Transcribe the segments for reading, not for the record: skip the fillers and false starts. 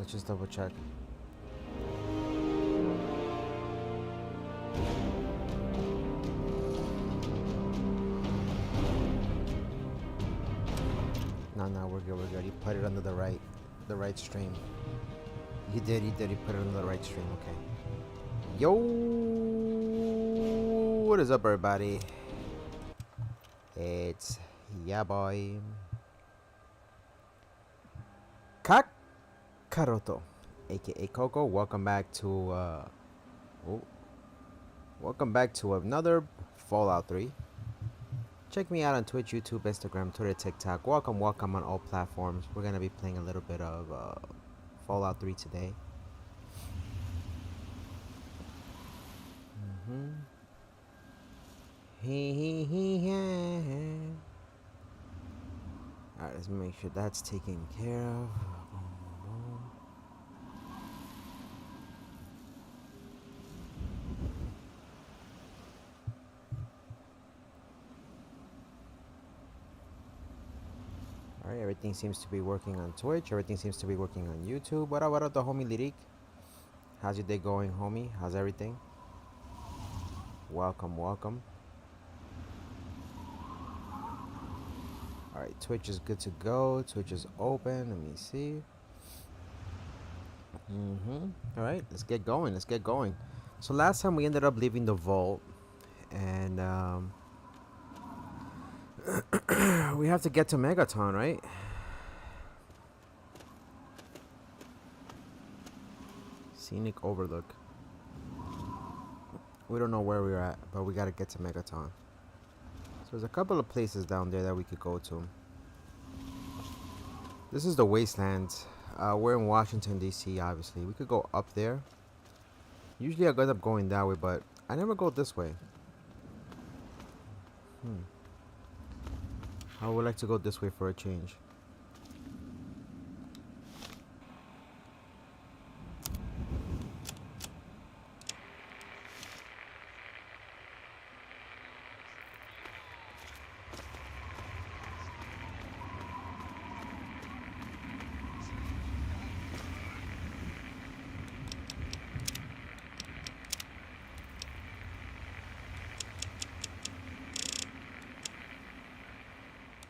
let's just double check. No, we're good. He put it under the right stream. He did. He put it under the right stream. Okay. Yo, what is up, everybody? It's yeah, boy. Kakaroto, aka Coco. Welcome back to another Fallout 3. Check me out on Twitch, YouTube, Instagram, Twitter, TikTok. Welcome on all platforms. We're gonna be playing a little bit of Fallout 3 today. Alright, let's make sure that's taken care of. Alright, everything seems to be working on Twitch. Everything seems to be working on YouTube. What up, the homie Lirik? How's your day going, homie? How's everything? Welcome. Alright, Twitch is good to go. Twitch is open. Let me see. Alright, let's get going. So last time we ended up leaving the vault. And we have to get to Megaton, right? Scenic Overlook. We don't know where we're at, but we gotta get to Megaton. So there's a couple of places down there that we could go to. This is the wasteland. We're in Washington D.C. obviously. We could go up there. Usually I end up going that way, but I never go this way. I would like to go this way for a change.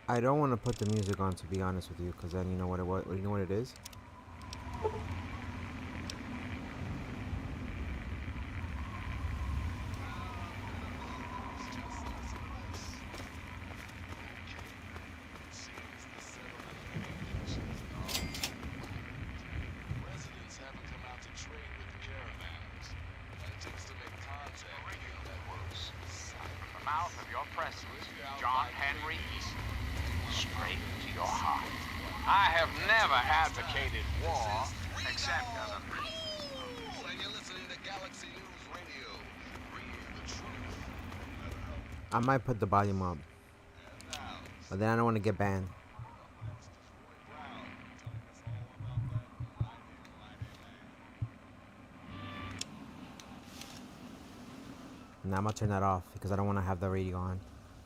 I don't want to put the music on, to be honest with you, because then you know what it is. I might put the volume up, but then I don't want to get banned. Now I'm gonna turn that off because I don't want to have the radio on.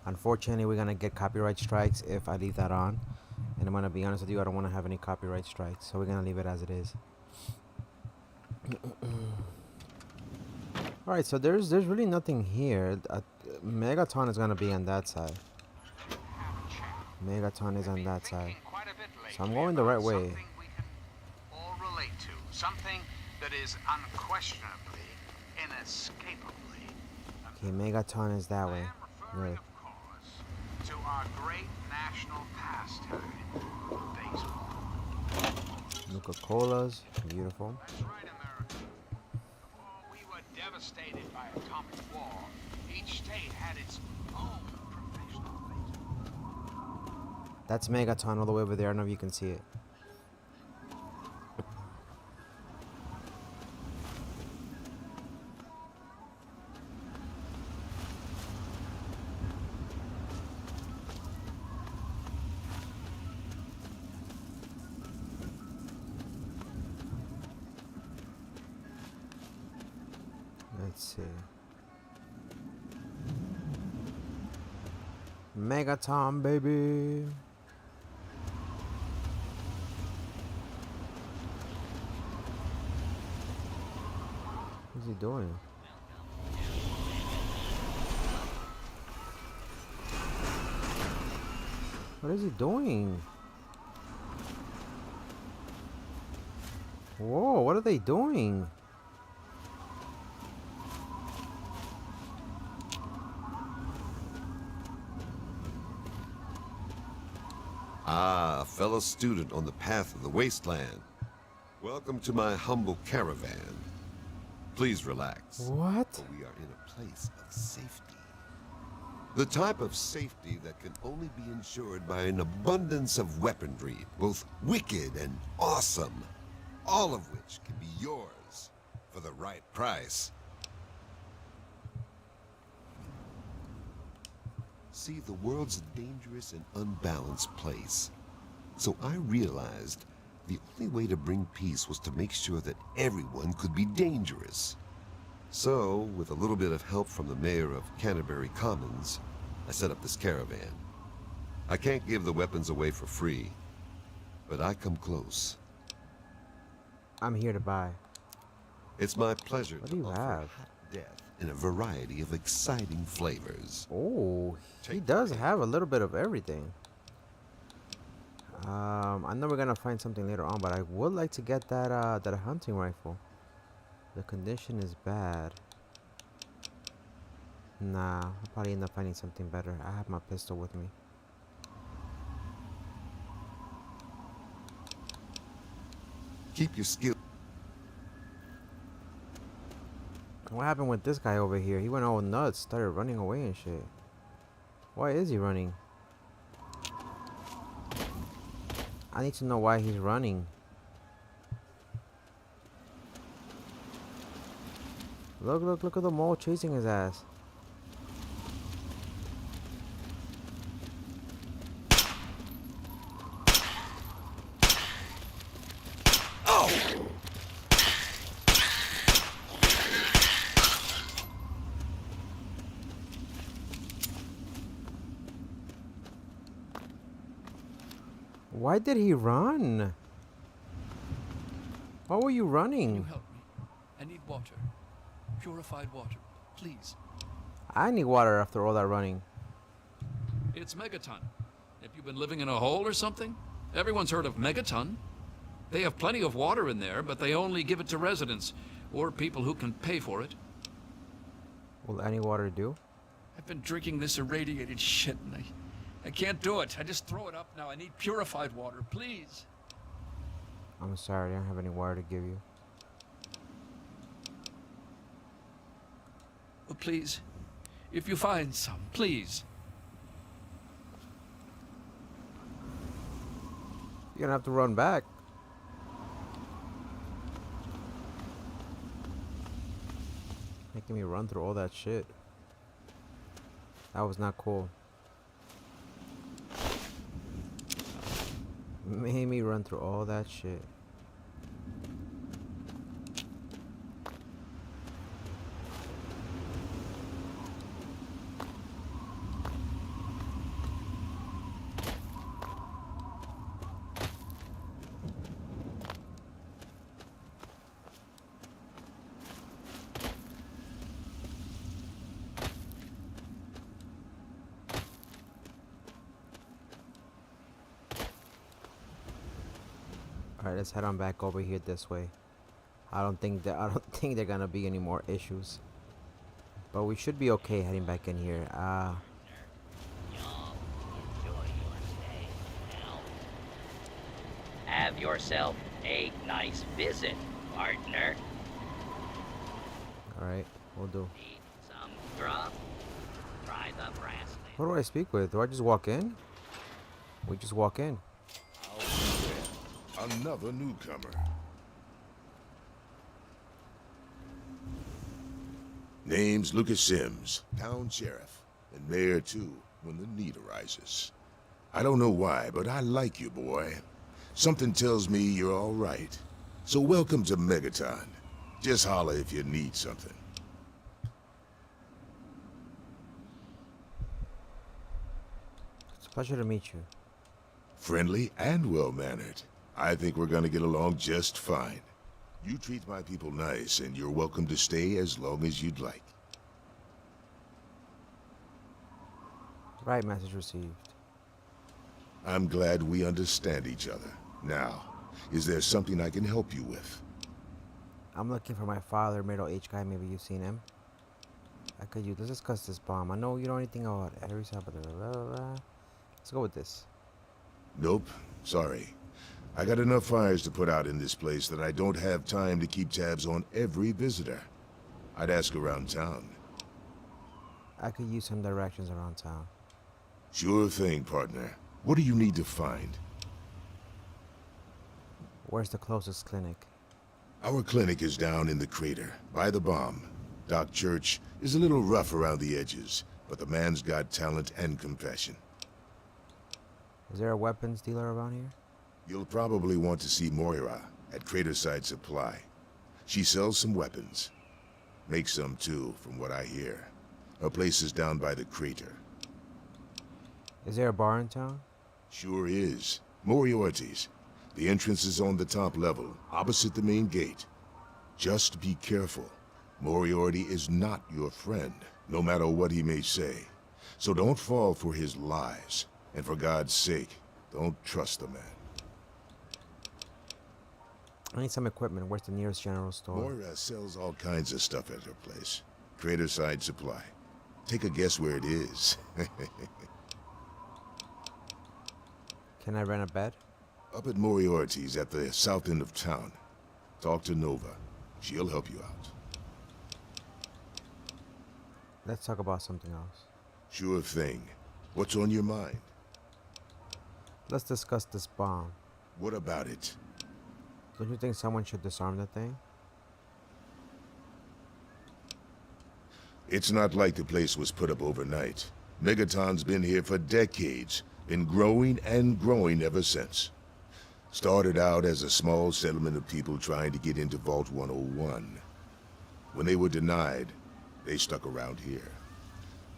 Unfortunately, we're gonna get copyright strikes if I leave that on, and I'm gonna be honest with you, I don't want to have any copyright strikes, so we're gonna leave it as it is. Alright, so there's really nothing here. Megaton is gonna be on that side. Megaton is on that side. So I'm going the right way. Something we can all relate to. Something that is unquestionably, inescapably. Okay, Megaton is that way. Referring, of course, to our great national pastime, baseball. Nuka-Colas, beautiful. That's right, America. Before we were devastated by atomic war, each state had its own professional baseball. That's Megaton all the way over there. I don't know if you can see it. Let's see. Megaton, baby. he doing? What is he doing? Whoa, what are they doing? Ah, a fellow student on the path of the wasteland. Welcome to my humble caravan. Please relax. What? For we are in a place of safety. The type of safety that can only be ensured by an abundance of weaponry, both wicked and awesome, all of which can be yours for the right price. See, the world's a dangerous and unbalanced place. So I realized the only way to bring peace was to make sure that everyone could be dangerous. So, with a little bit of help from the mayor of Canterbury Commons, I set up this caravan. I can't give the weapons away for free, but I come close. I'm here to buy. It's my pleasure What to do you offer have? hot death in a variety of exciting flavors. Oh, he does have a little bit of everything. I know we're gonna find something later on, but I would like to get that hunting rifle. The condition is bad. Nah, I'll probably end up finding something better. I have my pistol with me. Keep your skill. What happened with this guy over here? He went all nuts, started running away and shit. Why is he running? I need to know why he's running. Look at the mole chasing his ass. Why did he run? Why were you Can you running? help me? I need water. Purified water, please. I need water after all that running. It's Megaton. Have you been living in a hole or something? Everyone's heard of Megaton. They have plenty of water in there, but they only give it to residents or people who can pay for it. Will any water do? I've been drinking this irradiated shit and I can't do it. I just throw it up now. I need purified water, please. I'm sorry, I don't have any water to give you. Well, please, if you find some, please. You're gonna have to run back. Making me run through all that shit. That was not cool. Made me run through all that shit. Alright, let's head on back over here this way. I don't think they're gonna be any more issues. But we should be okay heading back in here. Y'all enjoy your stay now. Have yourself a nice visit, partner. Alright, we'll do. Need some grub? Try the brass Who do I speak with? Do I just walk in? We just walk in. Another newcomer. Name's Lucas Sims, town sheriff, and mayor too, when the need arises. I don't know why, but I like you, boy. Something tells me you're all right. So welcome to Megaton. Just holler if you need something. It's a pleasure to meet you. Friendly and well-mannered. I think we're gonna get along just fine. You treat my people nice, and you're welcome to stay as long as you'd like. Right, message received. I'm glad we understand each other. Now, is there something I can help you with? I'm looking for my father, middle-aged guy. Maybe you've seen him. I could use. Let's discuss this bomb. I know you don't know anything about every side, but let's go with this. Nope. Sorry. I got enough fires to put out in this place that I don't have time to keep tabs on every visitor. I'd ask around town. I could use some directions around town. Sure thing, partner. What do you need to find? Where's the closest clinic? Our clinic is down in the crater, by the bomb. Doc Church is a little rough around the edges, but the man's got talent and compassion. Is there a weapons dealer around here? You'll probably want to see Moira at Craterside Supply. She sells some weapons. Makes some too, from what I hear. Her place is down by the crater. Is there a bar in town? Sure is. Moriarty's. The entrance is on the top level, opposite the main gate. Just be careful. Moriarty is not your friend, no matter what he may say. So don't fall for his lies. And for God's sake, don't trust the man. I need some equipment. Where's the nearest general store? Moira sells all kinds of stuff at her place. Craterside Supply. Take a guess where it is. Can I rent a bed? Up at Moriarty's at the south end of town. Talk to Nova. She'll help you out. Let's talk about something else. Sure thing. What's on your mind? Let's discuss this bomb. What about it? Don't you think someone should disarm the thing? It's not like the place was put up overnight. Megaton's been here for decades. Been growing and growing ever since. Started out as a small settlement of people trying to get into Vault 101. When they were denied, they stuck around here.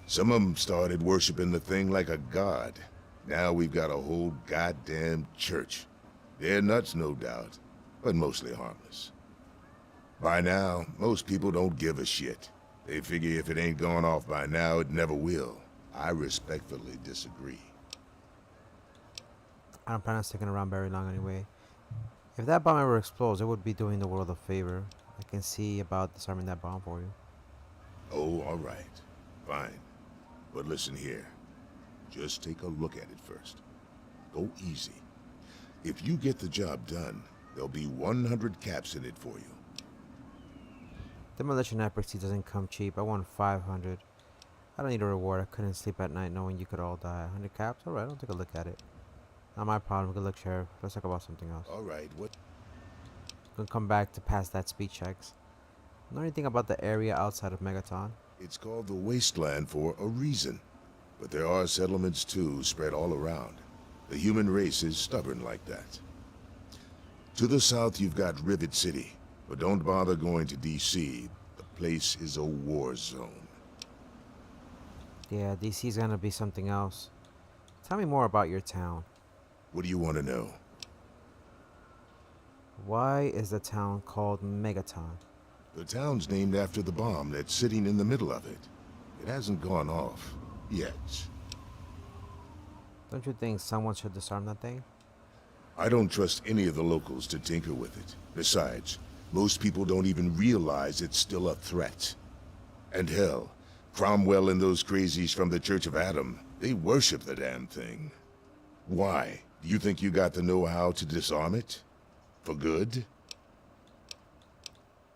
Some of them started worshiping the thing like a god. Now we've got a whole goddamn church. They're nuts, no doubt, but mostly harmless. By now, most people don't give a shit. They figure if it ain't gone off by now, it never will. I respectfully disagree. I don't plan on sticking around very long anyway. If that bomb ever explodes, it would be doing the world a favor. I can see about disarming that bomb for you. Oh, all right. Fine. But listen here. Just take a look at it first. Go easy. If you get the job done, there'll be 100 caps in it for you. Demolition NPC doesn't come cheap. I want 500. I don't need a reward. I couldn't sleep at night knowing you could all die. 100 caps? Alright, I'll take a look at it. Not my problem. Good luck, Sheriff. Let's talk about something else. All right, what? Gonna come back to pass that speed checks. Know anything about the area outside of Megaton? It's called the Wasteland for a reason. But there are settlements too, spread all around. The human race is stubborn like that. To the south, you've got Rivet City. But don't bother going to D.C. The place is a war zone. Yeah, DC's gonna be something else. Tell me more about your town. What do you want to know? Why is the town called Megaton? The town's named after the bomb that's sitting in the middle of it. It hasn't gone off. Yet. Don't you think someone should disarm that thing? I don't trust any of the locals to tinker with it. Besides, most people don't even realize it's still a threat. And hell, Cromwell and those crazies from the Church of Adam, they worship the damn thing. Why? Do you think you got the know-how to disarm it? For good?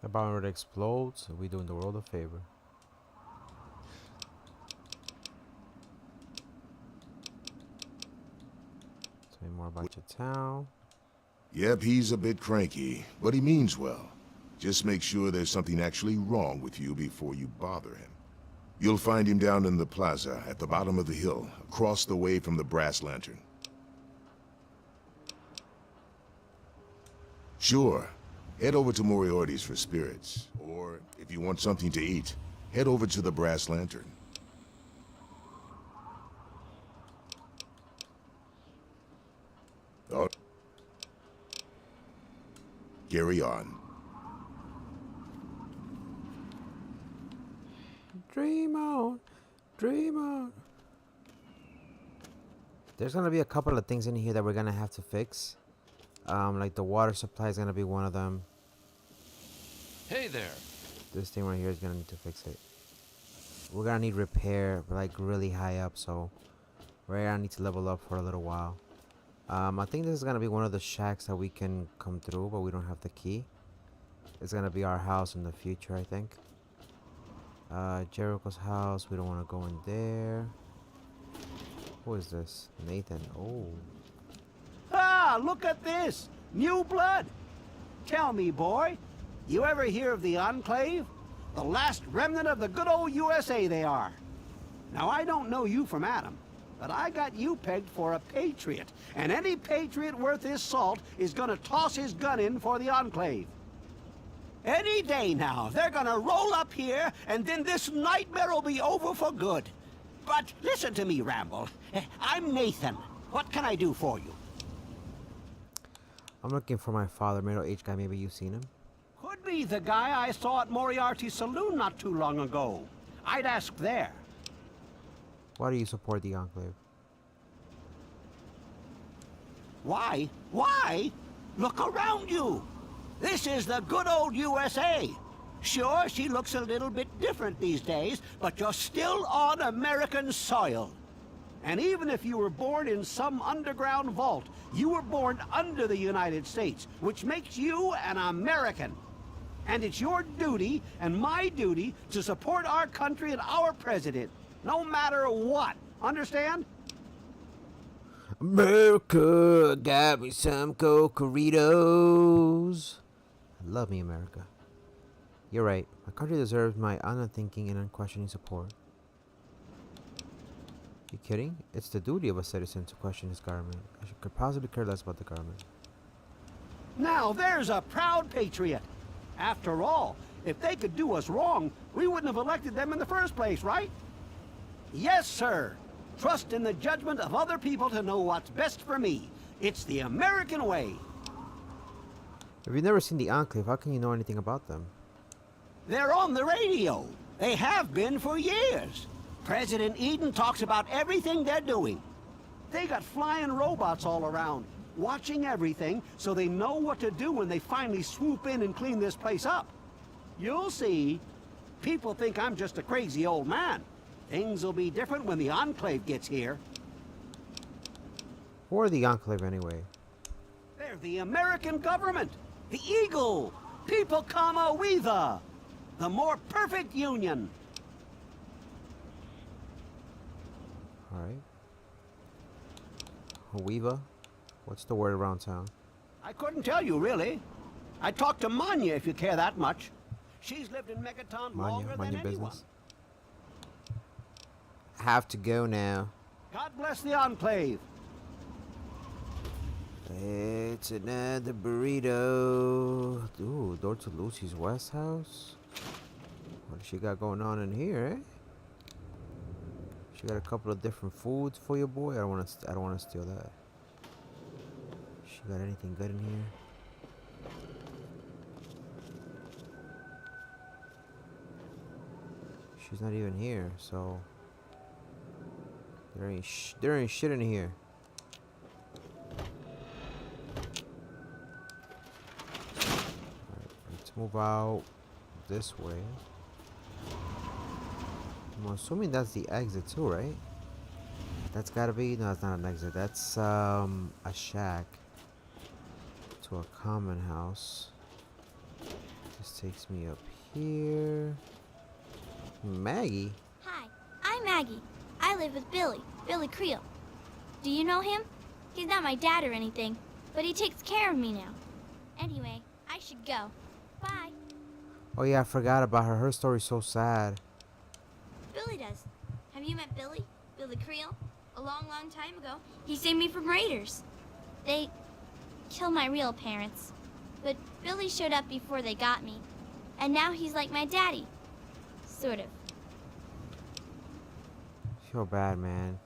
The bomb already explodes. We doing the world a favor. Tell me more about your town. Yep, he's a bit cranky, but he means well. Just make sure there's something actually wrong with you before you bother him. You'll find him down in the plaza at the bottom of the hill, across the way from the brass lantern. Sure. Head over to Moriarty's for spirits. Or, if you want something to eat, head over to the brass lantern. Oh. Carry on. Dream on. Dream on. There's gonna be a couple of things in here that we're gonna have to fix. Like the water supply is gonna be one of them. Hey there. This thing right here is gonna need to fix it. We're gonna need repair, like really high up, so we're gonna need to level up for a little while. I think this is gonna be one of the shacks that we can come through, but we don't have the key. It's gonna be our house in the future, I think. Jericho's house, we don't wanna go in there. Who is this? Nathan. Oh. Ah, look at this! New blood! Tell me, boy, you ever hear of the Enclave? The last remnant of the good old USA they are. Now, I don't know you from Adam, but I got you pegged for a patriot, and any patriot worth his salt is gonna toss his gun in for the Enclave. Any day now, they're gonna roll up here, and then this nightmare will be over for good. But listen to me, Ramble. I'm Nathan. What can I do for you? I'm looking for my father, middle-aged guy. Maybe you've seen him. Could be the guy I saw at Moriarty's saloon not too long ago. I'd ask there. Why do you support the Enclave? Why? Why? Look around you. This is the good old USA. Sure, she looks a little bit different these days, but you're still on American soil. And even if you were born in some underground vault, you were born under the United States, which makes you an American. And it's your duty and my duty to support our country and our president, no matter what. Understand? America, got me some Cocoritos. I love me, America. You're right. My country deserves my unthinking and unquestioning support. You kidding? It's the duty of a citizen to question his government. I could possibly care less about the government. Now there's a proud patriot. After all, if they could do us wrong, we wouldn't have elected them in the first place, right? Yes, sir. Trust in the judgment of other people to know what's best for me. It's the American way. If you've never seen the Enclave, how can you know anything about them? They're on the radio. They have been for years. President Eden talks about everything they're doing. They got flying robots all around, watching everything so they know what to do when they finally swoop in and clean this place up. You'll see. People think I'm just a crazy old man. Things will be different when the Enclave gets here. Who are the Enclave anyway? They're the American government. The Eagle. People comma weather. The more perfect union. Alright. Weeva? What's the word around town? I couldn't tell you, really. I talked to Manya if you care that much. She's lived in Megaton longer than Manya anyone. business. I have to go now. God bless the Enclave. It's another burrito. Ooh, door to Lucy's West house. What does she got going on in here, eh? She got a couple of different foods for your boy. I don't want to steal that. She got anything good in here? She's not even here, so there ain't shit in here. Alright, let's move out this way. I'm assuming that's the exit too, right? That's gotta be, no, it's not an exit. That's a shack to a common house. This takes me up here. Maggie? Hi, I'm Maggie. I live with Billy Creel. Do you know him? He's not my dad or anything, but he takes care of me now. Anyway, I should go. Bye. Oh yeah, I forgot about her. Her story's so sad. Billy does. Have you met Billy? Billy Creel? A long, long time ago, he saved me from raiders. They killed my real parents. But Billy showed up before they got me. And now he's like my daddy. Sort of. Feel bad, man.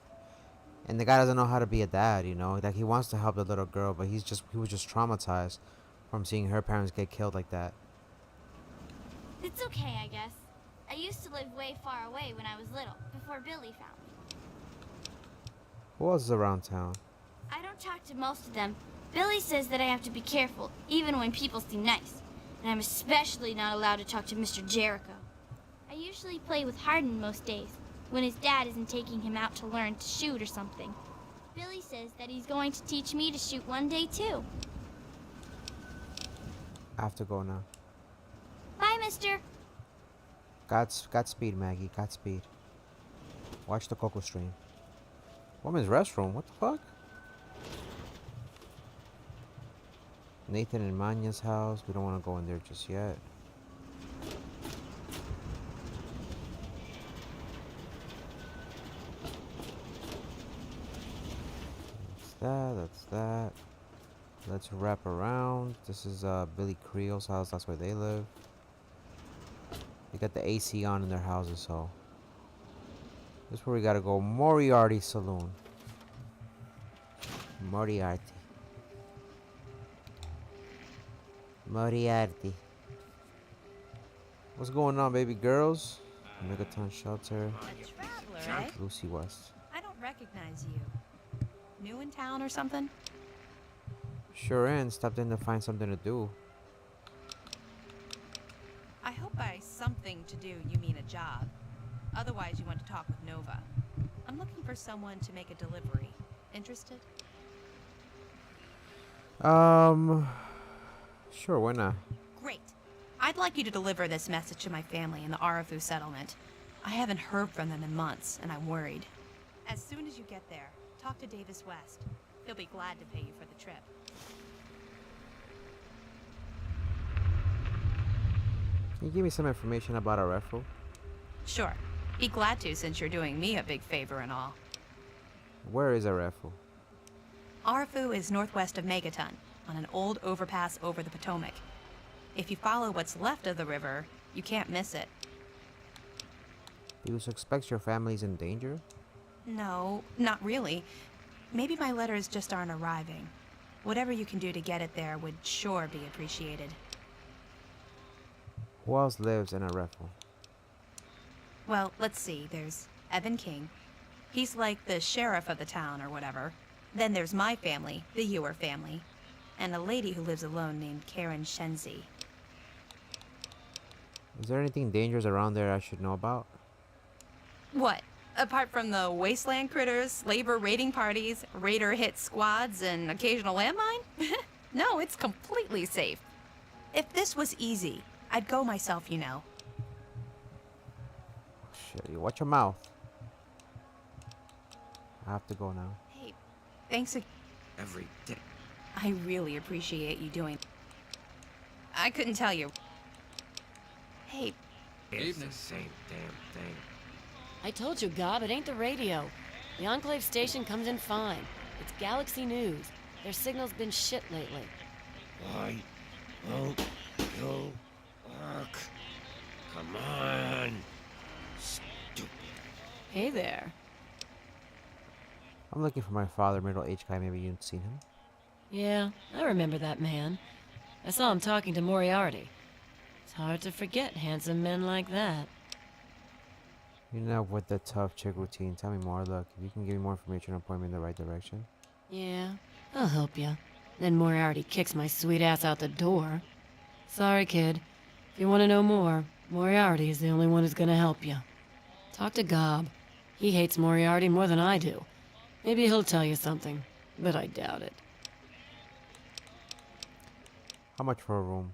And the guy doesn't know how to be a dad, you know? Like, he wants to help the little girl, but he was just traumatized from seeing her parents get killed like that. It's okay, I guess. I used to live way far away when I was little, before Billy found me. Who else is around town? I don't talk to most of them. Billy says that I have to be careful, even when people seem nice. And I'm especially not allowed to talk to Mr. Jericho. I usually play with Hardin most days, when his dad isn't taking him out to learn to shoot or something. Billy says that he's going to teach me to shoot one day, too. I have to go now. Bye, mister. Godspeed, Maggie. Godspeed. Watch the Coco stream. Women's restroom. What the fuck? Nathan and Manya's house. We don't want to go in there just yet. That's that. That's that. Let's wrap around. This is Billy Creel's house. That's where they live. They got the AC on in their houses, so this is where we gotta go. Moriarty Saloon. Moriarty. Moriarty. What's going on, baby girls? Megaton Shelter. A traveler, eh? Lucy West. I don't recognize you. New in town or something? Sure and stopped in to find something to do. I hope by something to do you mean a job. Otherwise you want to talk with Nova. I'm looking for someone to make a delivery. Interested? Sure, why not? Great. I'd like you to deliver this message to my family in the Arafu settlement. I haven't heard from them in months, and I'm worried. As soon as you get there, talk to Davis West. He'll be glad to pay you for the trip. Can you give me some information about Arefu? Sure. Be glad to, since you're doing me a big favor and all. Where is Arefu? Arafu is northwest of Megaton, on an old overpass over the Potomac. If you follow what's left of the river, you can't miss it. Do you suspect your family's in danger? No, not really. Maybe my letters just aren't arriving. Whatever you can do to get it there would sure be appreciated. Who else lives in Arefu? Well, let's see. There's Evan King. He's like the sheriff of the town or whatever. Then there's my family, the Ewer family, and a lady who lives alone named Karen Shenzi. Is there anything dangerous around there I should know about? What? Apart from the wasteland critters, labor raiding parties, raider hit squads, and occasional landmine? No, it's completely safe. If this was easy, I'd go myself, you know. Shit, you watch your mouth. I have to go now. Hey, thanks Every day. I really appreciate you doing. I couldn't tell you. Hey, It's Evening. the same damn thing. I told you, Gob, it ain't the radio. The Enclave station comes in fine. It's Galaxy News. Their signal's been shit lately. Why won't you work? Come on. Stupid. Hey there. I'm looking for my father, middle-aged guy. Maybe you've seen him. Yeah, I remember that man. I saw him talking to Moriarty. It's hard to forget handsome men like that. You know, with the tough chick routine. Tell me more. Look, if you can give me more information and point me in the right direction. Yeah, I'll help you. Then Moriarty kicks my sweet ass out the door. Sorry, kid. If you want to know more, Moriarty is the only one who's gonna help you. Talk to Gob. He hates Moriarty more than I do. Maybe he'll tell you something, but I doubt it. How much for a room?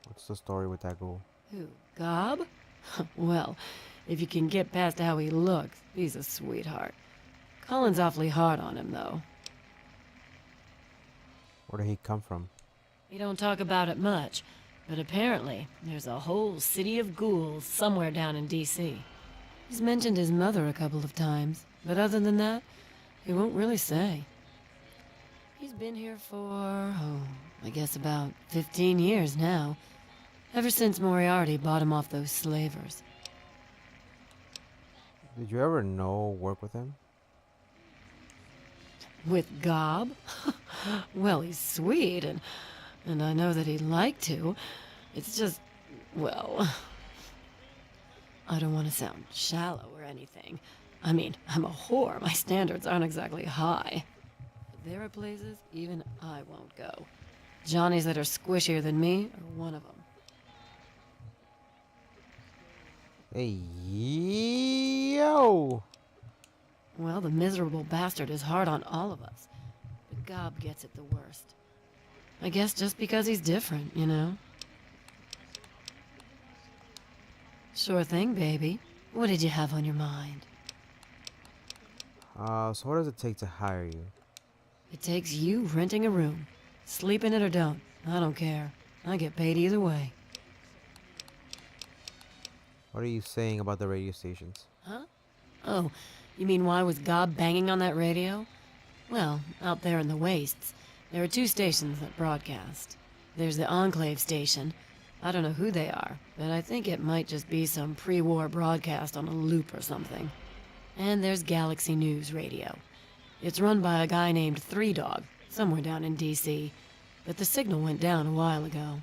What's the story with that ghoul? Who, Gob? Well, if you can get past how he looks, he's a sweetheart. Colin's awfully hard on him, though. Where did he come from? We don't talk about it much, but apparently there's a whole city of ghouls somewhere down in D.C. He's mentioned his mother a couple of times, but other than that, he won't really say. He's been here for, I guess about 15 years now. Ever since Moriarty bought him off those slavers. Did you ever work with him? With Gob? Well, he's sweet, and I know that he'd like to. It's just, well... I don't want to sound shallow or anything. I mean, I'm a whore. My standards aren't exactly high. But there are places even I won't go. Johnnies that are squishier than me are one of them. Hey, yo! Well, the miserable bastard is hard on all of us. But Gob gets it the worst. I guess just because he's different, you know? Sure thing, baby. What did you have on your mind? So what does it take to hire you? It takes you renting a room. Sleep in it or don't. I don't care. I get paid either way. What are you saying about the radio stations? Huh? Oh, you mean why was Gob banging on that radio? Well, out there in the wastes, there are two stations that broadcast. There's the Enclave station. I don't know who they are, but I think it might just be some pre-war broadcast on a loop or something. And there's Galaxy News Radio. It's run by a guy named Three Dog, somewhere down in D.C., but the signal went down a while ago.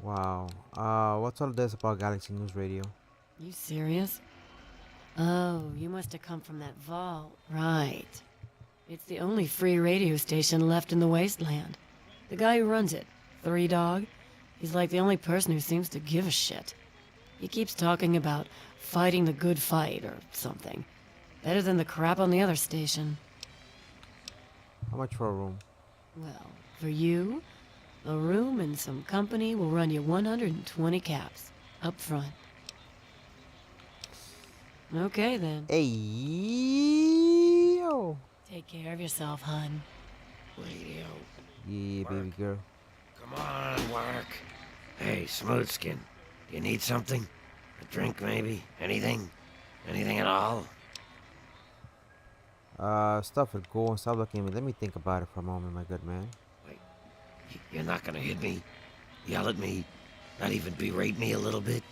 Wow. What's all this about Galaxy News Radio? You serious? Oh, you must have come from that vault. Right. It's the only free radio station left in the wasteland. The guy who runs it, Three Dog, he's like the only person who seems to give a shit. He keeps talking about fighting the good fight or something. Better than the crap on the other station. How much for a room? Well, for you, a room and some company will run you 120 caps, up front. Okay, then. Hey, yo! Take care of yourself, hun. Radio. Yeah, baby girl. Come on, work. Hey, Smoothskin. Do you need something? A drink, maybe? Anything? Anything at all? Stuff it. Go and stop looking at me. Let me think about it for a moment, my good man. Wait, you're not gonna hit me? Yell at me? Not even berate me a little bit?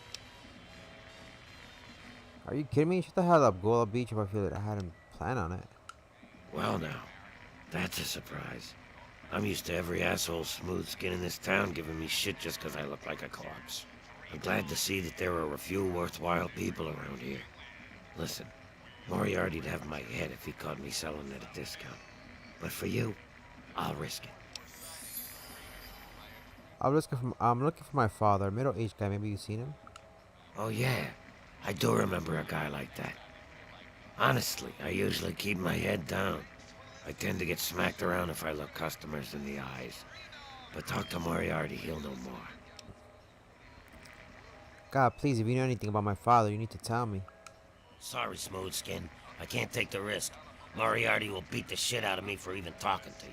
Are you kidding me? Shut the hell up. Go to the beach if I feel it. I hadn't planned on it. Well now, that's a surprise. I'm used to every asshole smooth skin in this town giving me shit just 'cause I look like a corpse. I'm glad to see that there are a few worthwhile people around here. Listen, Moriarty'd have my head if he caught me selling at a discount. But for you, I'll risk it. I'm looking for my father, middle-aged guy. Maybe you've seen him? Oh yeah, I do remember a guy like that. Honestly, I usually keep my head down. I tend to get smacked around if I look customers in the eyes. But talk to Moriarty, he'll know more. God, please, if you know anything about my father, you need to tell me. Sorry, Smoothskin. I can't take the risk. Moriarty will beat the shit out of me for even talking to you.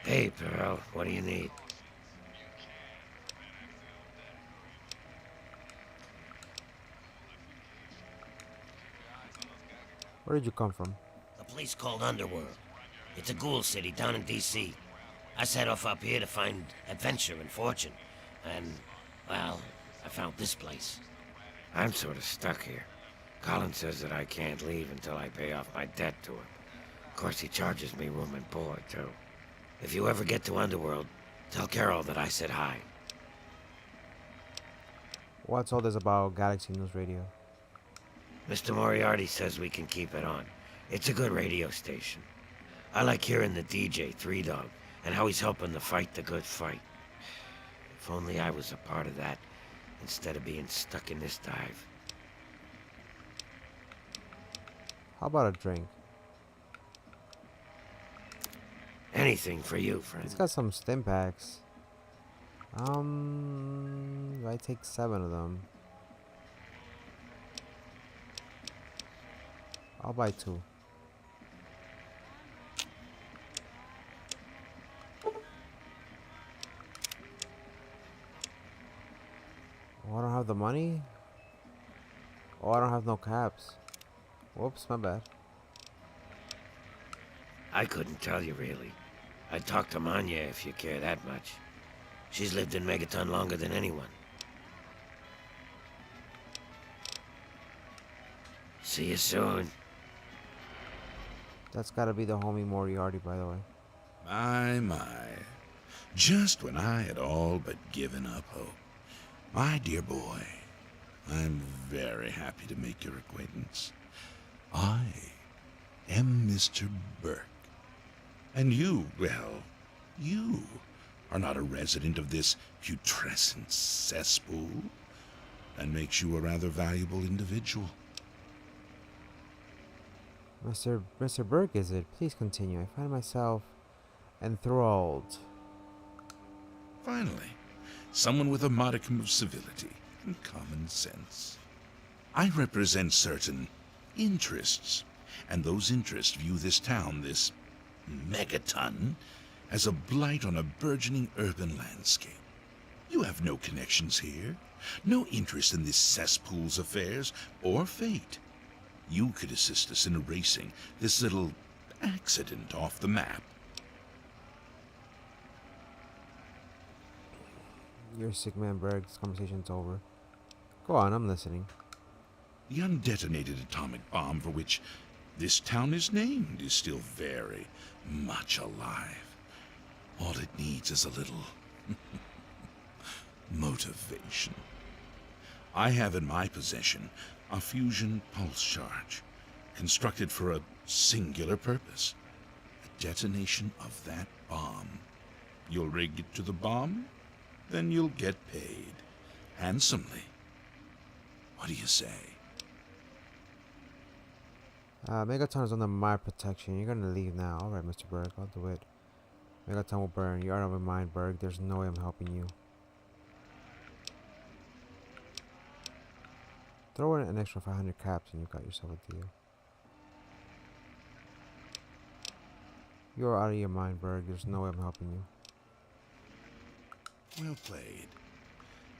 Hey, Pearl, what do you need? Where did you come from? A place called Underworld. It's a ghoul city down in D.C. I set off up here to find adventure and fortune. And, well, I found this place. I'm sort of stuck here. Colin says that I can't leave until I pay off my debt to him. Of course, he charges me room and board, too. If you ever get to Underworld, tell Carol that I said hi. What's all this about Galaxy News Radio? Mr. Moriarty says we can keep it on. It's a good radio station. I like hearing the DJ, Three Dog, and how he's helping to fight the good fight. If only I was a part of that, instead of being stuck in this dive. How about a drink? Anything for you, friend. It's got some stim packs. I take 7 of them. I'll buy 2. Oh, I don't have the money? Oh, I don't have no caps. Whoops, my bad. I couldn't tell you, really. I'd talk to Manya if you care that much. She's lived in Megaton longer than anyone. See you soon. That's gotta be the homie Moriarty, by the way. My. Just when I had all but given up hope. My dear boy, I'm very happy to make your acquaintance. I am Mr. Burke. And you, well, you are not a resident of this putrescent cesspool. That makes you a rather valuable individual. Mr. Burke, is it? Please continue. I find myself enthralled. Finally, someone with a modicum of civility and common sense. I represent certain interests, and those interests view this town, this megaton, as a blight on a burgeoning urban landscape. You have no connections here, no interest in this cesspool's affairs or fate. You could assist us in erasing this little accident off the map. You're a sick man, Berg. This conversation's over. Go on, I'm listening. The undetonated atomic bomb for which this town is named is still very much alive. All it needs is a little motivation. I have in my possession a fusion pulse charge, constructed for a singular purpose: the detonation of that bomb. You'll rig it to the bomb, then you'll get paid handsomely. What do you say? Megaton is under my protection. You're gonna leave now. Alright, Mr. Berg, I'll do it. Megaton will burn. You're out of my mind, Berg. There's no way I'm helping you. Throw in an extra 500 caps and you got yourself a deal. You're out of your mind, Berg. There's no way I'm helping you. Well played.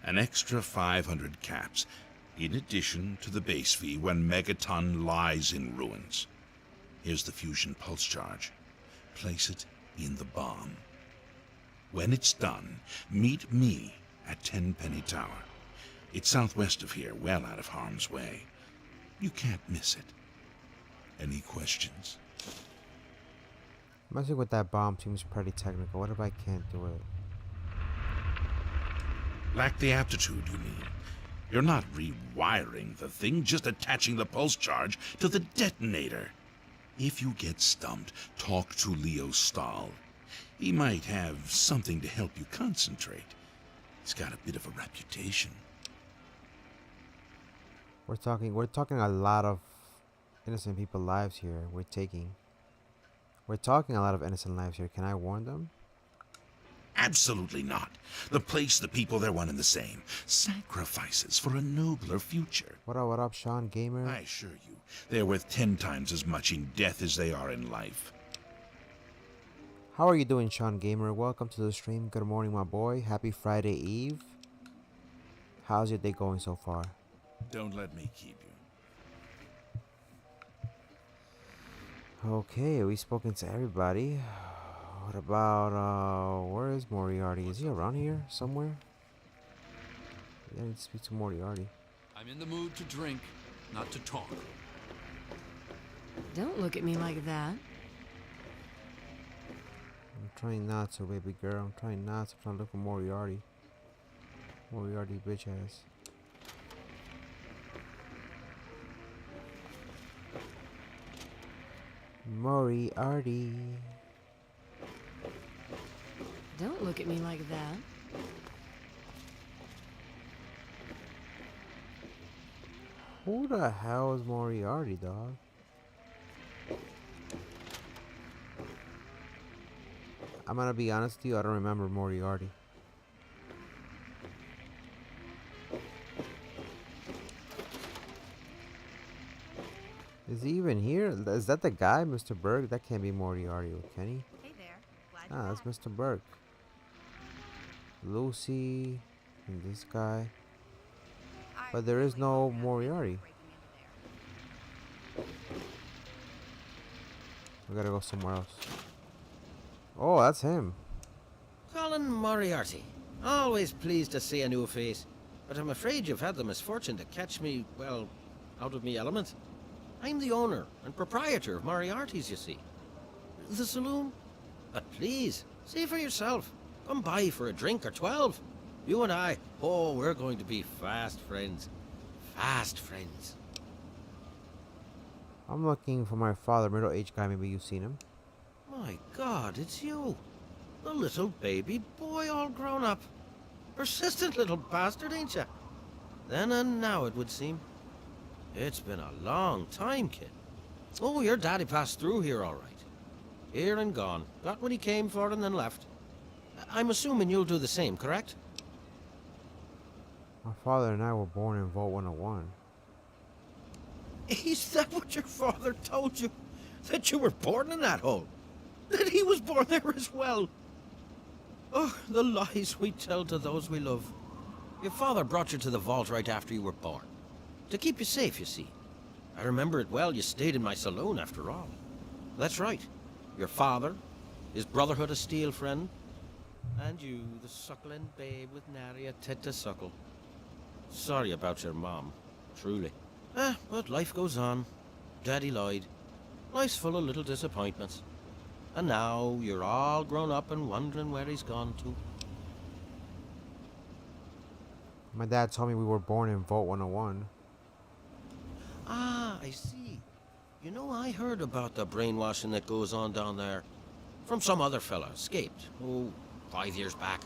An extra 500 caps, in addition to the base fee when Megaton lies in ruins. Here's the fusion pulse charge. Place it in the bomb. When it's done, meet me at Tenpenny Tower. It's southwest of here, well out of harm's way. You can't miss it. Any questions? Messing with that bomb seems pretty technical. What if I can't do it? Lack the aptitude, you mean? You're not rewiring the thing, just attaching the pulse charge to the detonator. If you get stumped, talk to Leo Stahl. He might have something to help you concentrate. He's got a bit of a reputation. We're talking a lot of innocent people's lives here. We're talking a lot of innocent lives here. Can I warn them? Absolutely not. The place, the people, they're one and the same. Sacrifices for a nobler future. What up, Sean Gamer? I assure you, they're worth 10 times as much in death as they are in life. How are you doing, Sean Gamer? Welcome to the stream. Good morning, my boy. Happy Friday Eve. How's your day going so far? Don't let me keep you. Okay, we've spoken to everybody. What about, where is Moriarty? Is he around here somewhere? Yeah, I need to speak to Moriarty. I'm in the mood to drink, not to talk. Don't look at me like that. I'm trying not to, baby girl. I'm trying not to. I'm trying to look for Moriarty. Moriarty bitch ass. Moriarty. Don't look at me like that. Who the hell is Moriarty, dog? I'm gonna be honest with you, I don't remember Moriarty. Is he even here? Is that the guy, Mr. Burke? That can't be Moriarty with Kenny. Hey there. Glad Ah, that's Mr. Burke. Lucy and this guy. But there is no Moriarty. We gotta go somewhere else. Oh, that's him. Colin Moriarty. Always pleased to see a new face. But I'm afraid you've had the misfortune to catch me, well, out of me element. I'm the owner and proprietor of Moriarty's, you see. The saloon? But please, see for yourself. Come by for a drink or 12. You and I, oh, we're going to be fast friends. Fast friends. I'm looking for my father, middle-aged guy. Maybe you've seen him. My God, it's you. The little baby boy all grown up. Persistent little bastard, ain't ya? Then and now, it would seem. It's been a long time, kid. Oh, your daddy passed through here all right. Here and gone. Got what he came for and then left. I'm assuming you'll do the same, correct? My father and I were born in Vault 101. Is that what your father told you? That you were born in that hole? That he was born there as well? Oh, the lies we tell to those we love. Your father brought you to the vault right after you were born. To keep you safe, you see. I remember it well. You stayed in my saloon, after all. That's right. Your father, his Brotherhood of Steel friend, and you, the suckling babe with nary a tit to suckle. Sorry about your mom, truly. But life goes on. Daddy lied. Life's full of little disappointments. And now you're all grown up and wondering where he's gone to. My dad told me we were born in Vault 101. Ah, I see. You know, I heard about the brainwashing that goes on down there. From some other fella, escaped. Oh, 5 years back.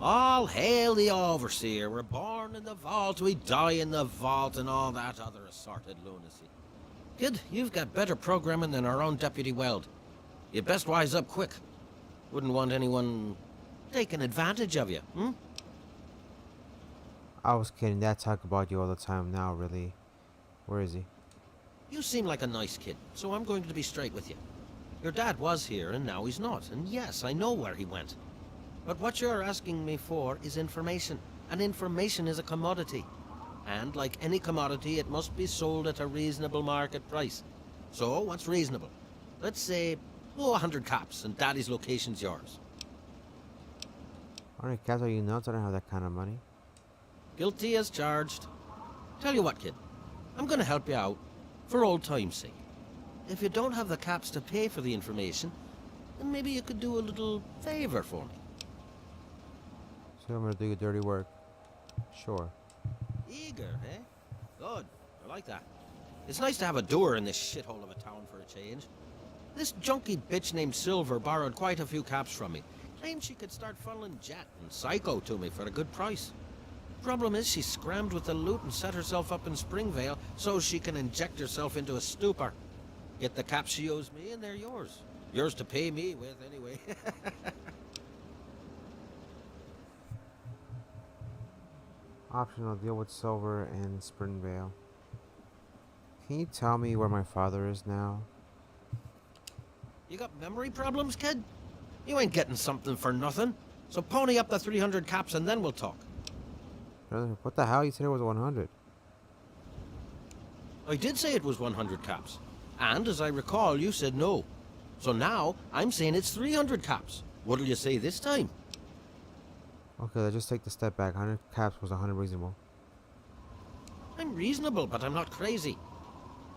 All hail the overseer. We're born in the vault, we die in the vault, and all that other assorted lunacy. Kid, you've got better programming than our own Deputy Weld. You'd best wise up quick. Wouldn't want anyone taking advantage of you, hmm? I was kidding. Dad talk about you all the time now, really. Where is he? You seem like a nice kid, so I'm going to be straight with you. Your dad was here, and now he's not. And yes, I know where he went. But what you're asking me for is information. And information is a commodity. And like any commodity, it must be sold at a reasonable market price. So, what's reasonable? Let's say, 100 cops, and Daddy's location's yours. 100 cats, are you nuts? I don't have that kind of money. Guilty as charged. Tell you what, kid. I'm gonna help you out, for old time's sake. If you don't have the caps to pay for the information, then maybe you could do a little favor for me. So I'm gonna do your dirty work. Sure. Eager, eh? Good. I like that. It's nice to have a doer in this shithole of a town for a change. This junky bitch named Silver borrowed quite a few caps from me. Claimed she could start funneling Jet and Psycho to me for a good price. Problem is, she scrammed with the loot and set herself up in Springvale so she can inject herself into a stupor. Get the caps she owes me, and they're yours. Yours to pay me with, anyway. Optional deal with Silver and Springvale. Can you tell me where my father is now? You got memory problems, kid? You ain't getting something for nothing. So pony up the 300 caps and then we'll talk. What the hell? You said it was 100. I did say it was 100 caps. And as I recall, you said no. So now, I'm saying it's 300 caps. What'll you say this time? Okay, let's just take the step back. 100 caps was 100 reasonable. I'm reasonable, but I'm not crazy.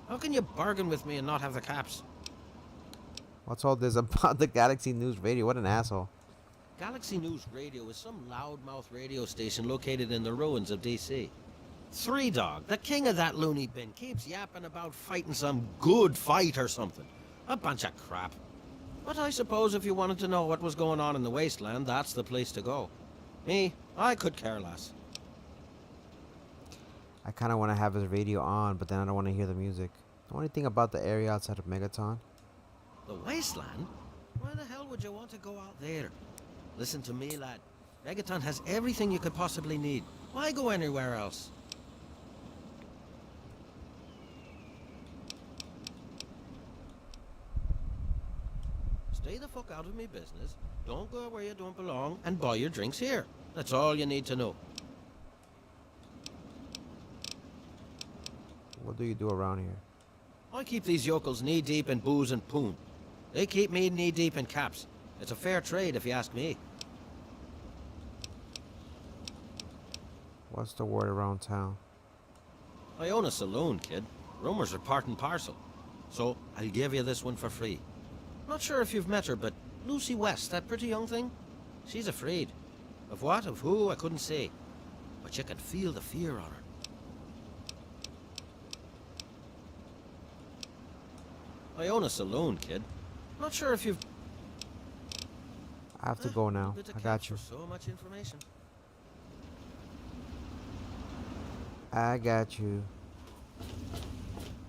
How can you bargain with me and not have the caps? What's all this about the Galaxy News Radio? What an asshole. Galaxy News Radio is some loudmouth radio station located in the ruins of D.C. Three Dog, the king of that loony bin, keeps yapping about fighting some good fight or something. A bunch of crap. But I suppose if you wanted to know what was going on in the wasteland, that's the place to go. Me, I could care less. I kind of want to have his radio on, but then I don't want to hear the music. Know anything about the area outside of Megaton? The wasteland? Why the hell would you want to go out there? Listen to me, lad. Megaton has everything you could possibly need. Why go anywhere else? Stay the fuck out of me business, don't go where you don't belong, and buy your drinks here. That's all you need to know. What do you do around here? I keep these yokels knee-deep in booze and poon. They keep me knee-deep in caps. It's a fair trade, if you ask me. What's the word around town? I own a saloon, kid. Rumors are part and parcel. So, I'll give you this one for free. Not sure if you've met her, but Lucy West, that pretty young thing? She's afraid. Of what? Of who? I couldn't say. But you can feel the fear on her. I own a saloon, kid. Not sure if you've... I have to go now. I got you. So much information. I got you.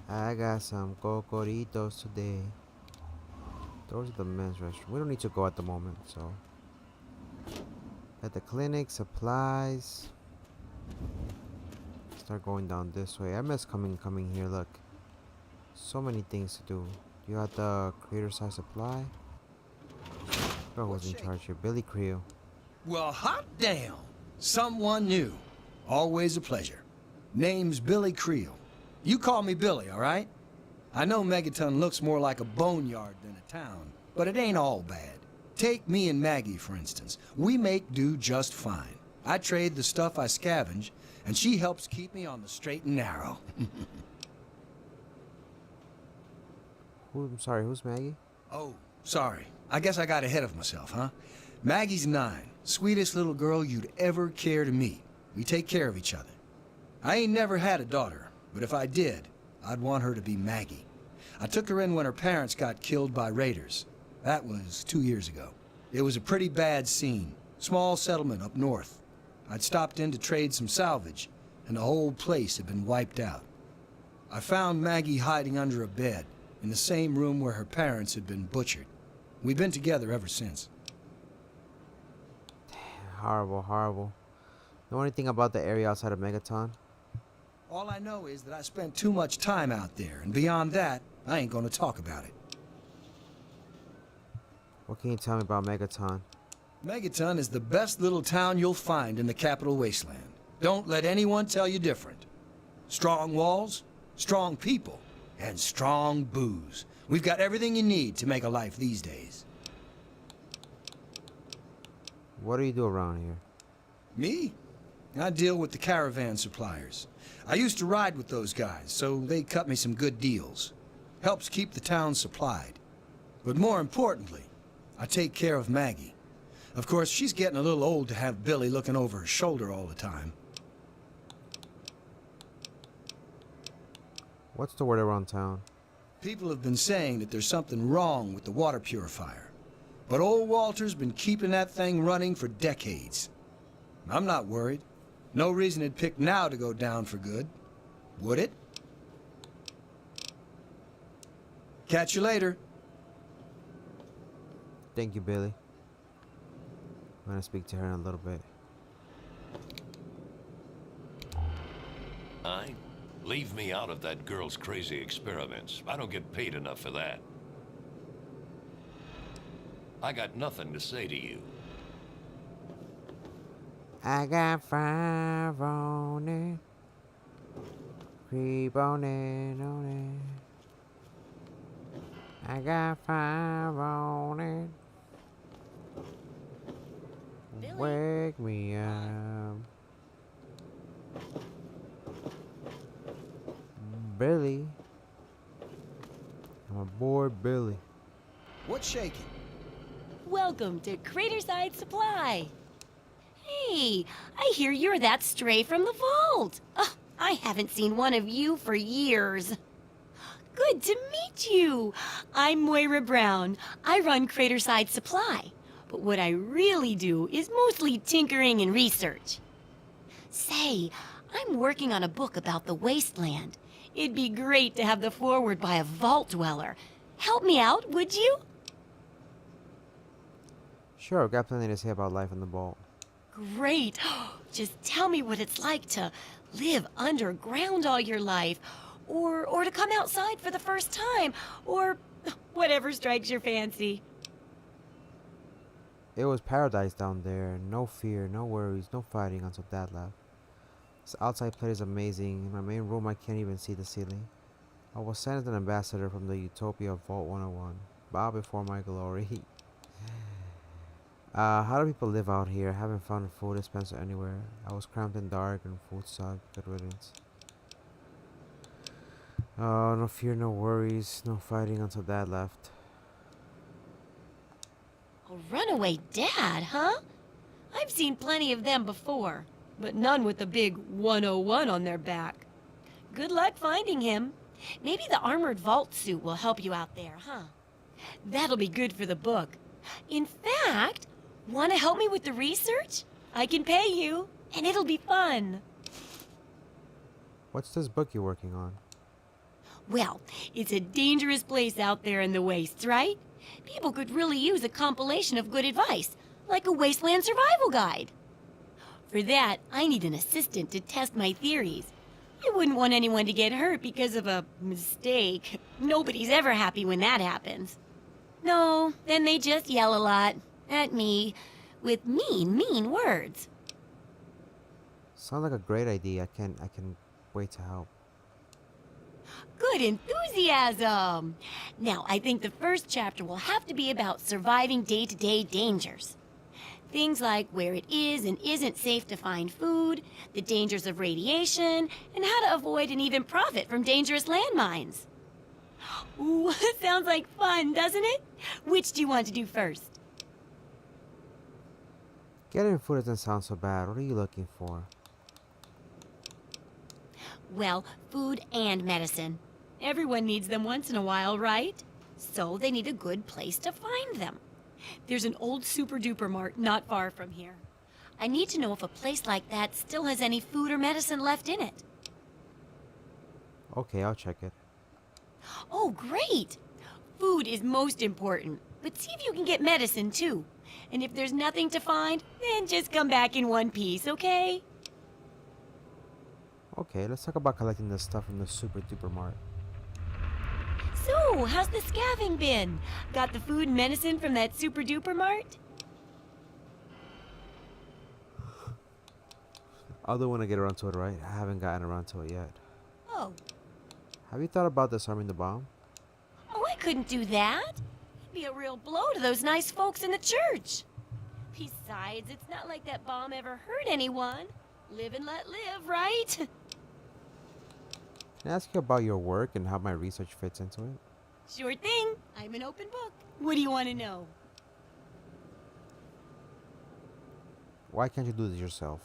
I got some cocoritos today. Those are the men's restroom. We don't need to go at the moment, so. At the clinic, supplies. Start going down this way. I miss coming here. Look, so many things to do. You got the creator side supply. Bro, who's in charge here? Billy Creel. Well, hot damn. Someone new. Always a pleasure. Name's Billy Creel. You call me Billy, all right? I know Megaton looks more like a boneyard than a town, but it ain't all bad. Take me and Maggie, for instance. We make do just fine. I trade the stuff I scavenge, and she helps keep me on the straight and narrow. I'm sorry, who's Maggie? Oh, sorry. I guess I got ahead of myself, huh? Maggie's 9. Sweetest little girl you'd ever care to meet. We take care of each other. I ain't never had a daughter, but if I did, I'd want her to be Maggie. I took her in when her parents got killed by raiders. That was 2 years ago. It was a pretty bad scene. Small settlement up north. I'd stopped in to trade some salvage, and the whole place had been wiped out. I found Maggie hiding under a bed, in the same room where her parents had been butchered. We've been together ever since. Horrible, horrible. Know anything about the area outside of Megaton? All I know is that I spent too much time out there, and beyond that, I ain't gonna talk about it. What can you tell me about Megaton? Megaton is the best little town you'll find in the capital wasteland. Don't let anyone tell you different. Strong walls, strong people, and strong booze. We've got everything you need to make a life these days. What do you do around here? Me? I deal with the caravan suppliers. I used to ride with those guys, so they cut me some good deals. Helps keep the town supplied. But more importantly, I take care of Maggie. Of course, she's getting a little old to have Billy looking over her shoulder all the time. What's the word around town? People have been saying that there's something wrong with the water purifier. But old Walter's been keeping that thing running for decades. I'm not worried. No reason it'd pick now to go down for good. Would it? Catch you later. Thank you, Billy. I'm gonna speak to her in a little bit. Leave me out of that girl's crazy experiments. I don't get paid enough for that. I got nothing to say to you. I got 5 on it. Creep on it. I got 5 on it. Billy? Wake me up. Billy. I'm aboard Billy. What's shaking? Welcome to Craterside Supply. Hey, I hear you're that stray from the vault. I haven't seen one of you for years. Good to meet you. I'm Moira Brown. I run Craterside Supply. But what I really do is mostly tinkering and research. Say, I'm working on a book about the wasteland. It'd be great to have the foreword by a vault dweller. Help me out, would you? Sure, I've got plenty to say about life in the vault. Great. Just tell me what it's like to live underground all your life, or to come outside for the first time, or whatever strikes your fancy. It was paradise down there. No fear, no worries, no fighting until Dad left. This outside place is amazing. In my main room, I can't even see the ceiling. I was sent as an ambassador from the Utopia of Vault 101. Bow before my glory. How do people live out here? I haven't found a food dispenser anywhere. I was cramped and dark and food sucked. Good riddance. No fear, no worries, no fighting until Dad left. All A runaway dad, huh? I've seen plenty of them before, but none with a big 101 on their back. Good luck finding him. Maybe the armored vault suit will help you out there, huh? That'll be good for the book. In fact, want to help me with the research? I can pay you, and it'll be fun. What's this book you're working on? Well, it's a dangerous place out there in the wastes, right? People could really use a compilation of good advice, like a wasteland survival guide. For that, I need an assistant to test my theories. I wouldn't want anyone to get hurt because of a mistake. Nobody's ever happy when that happens. No, then they just yell a lot at me with mean words. Sounds like a great idea. I can wait to help. Good enthusiasm! Now, I think the first chapter will have to be about surviving day-to-day dangers. Things like where it is and isn't safe to find food, the dangers of radiation, and how to avoid and even profit from dangerous landmines. Ooh, sounds like fun, doesn't it? Which do you want to do first? Getting food doesn't sound so bad. What are you looking for? Well, food and medicine. Everyone needs them once in a while, right? So they need a good place to find them. There's an old super-duper mart not far from here. I need to know if a place like that still has any food or medicine left in it. Okay, I'll check it. Oh, great! Food is most important, but see if you can get medicine, too. And if there's nothing to find, then just come back in one piece, okay? Okay, let's talk about collecting the stuff from the super duper mart. So, how's the scavenging been? Got the food and medicine from that super duper mart? I'll do when I get around to it, right? I haven't gotten around to it yet. Oh. Have you thought about disarming the bomb? Oh, I couldn't do that. It'd be a real blow to those nice folks in the church. Besides, it's not like that bomb ever hurt anyone. Live and let live, right? Can I ask you about your work and how my research fits into it? Sure thing. I'm an open book. What do you want to know? Why can't you do this yourself?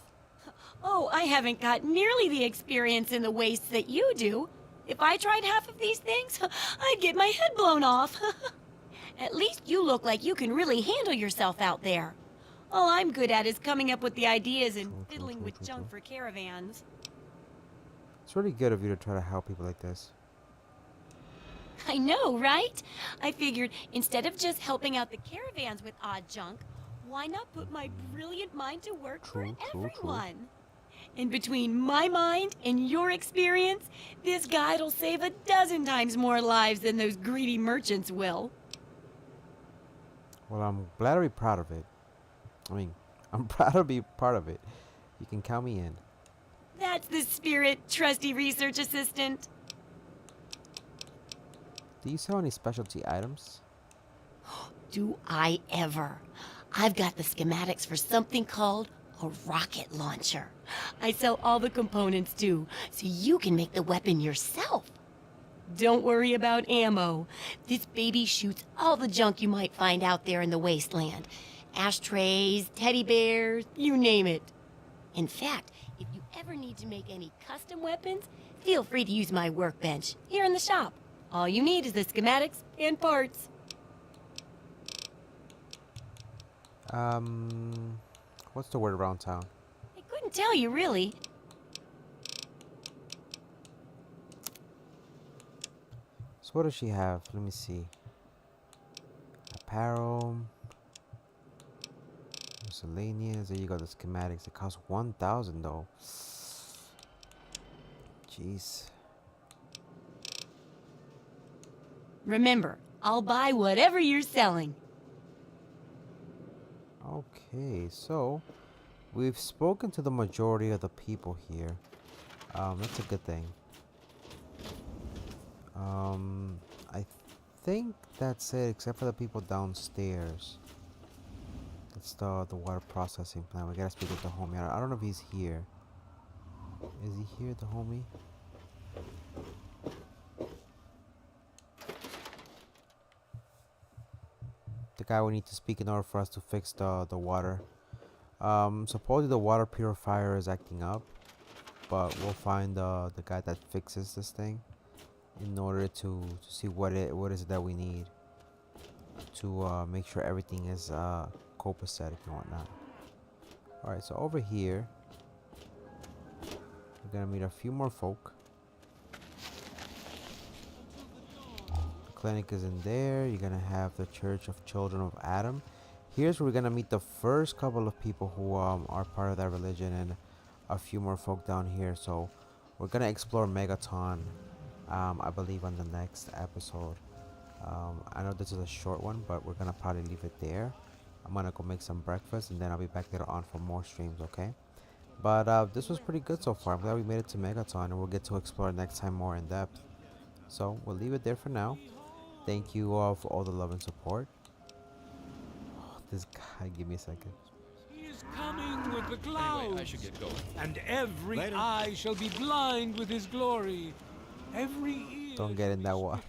Oh, I haven't got nearly the experience in the wastes that you do. If I tried half of these things, I'd get my head blown off. At least you look like you can really handle yourself out there. All I'm good at is coming up with the ideas and fiddling with junk for caravans. It's really good of you to try to help people like this. I know, right? I figured instead of just helping out the caravans with odd junk, why not put my brilliant mind to work for everyone? And between my mind and your experience, this guide'll save 12 times more lives than those greedy merchants will. Well, I'm glad to be proud of it. I'm proud to be part of it. You can count me in. That's the spirit, trusty research assistant. Do you sell any specialty items? Do I ever? I've got the schematics for something called a rocket launcher. I sell all the components too, so you can make the weapon yourself. Don't worry about ammo. This baby shoots all the junk you might find out there in the wasteland. Ashtrays, teddy bears, you name it. In fact, if you ever need to make any custom weapons, feel free to use my workbench here in the shop. All you need is the schematics and parts. What's the word around town? I couldn't tell you, really. So what does she have? Let me see. Apparel. Miscellaneous. There you go, the schematics. It costs 1,000 though. Jeez. Remember, I'll buy whatever you're selling. Okay, so we've spoken to the majority of the people here. That's a good thing. I think that's it, except for the people downstairs. It's the water processing plant. We gotta speak with the homie. I don't know if he's here. Is he here, the homie? the guy we need to speak in order for us to fix the water. Supposedly the water purifier is acting up, but we'll find the guy that fixes this thing in order to see what is it that we need to make sure everything is copacetic and whatnot. Alright, so over here we're gonna meet a few more folk. The clinic is in there. You're gonna have the Church of Children of Adam. Here's where we're gonna meet the first couple of people who are part of that religion, and a few more folk down here. So we're gonna explore Megaton, I believe, on the next episode. I know this is a short one, but we're gonna probably leave it there. I'm gonna go make some breakfast, and then I'll be back later on for more streams, okay? But this was pretty good so far. I'm glad we made it to Megaton, and we'll get to explore next time more in depth. So we'll leave it there for now. Thank you all for all the love and support. Oh, this guy, give me a second. He is coming with the clouds. Anyway, I should get going. And every eye shall be blind with his glory. Every ear. Don't get in that water.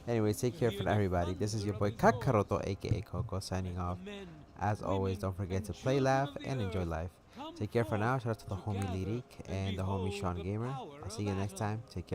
Anyways, take care for everybody. This is your boy Kakaroto, aka Coco, signing off. As always, don't forget to play, laugh, and enjoy life. Take care for now. Shout out to the homie Lirik and the homie Sean Gamer. I'll see you next time. Take care.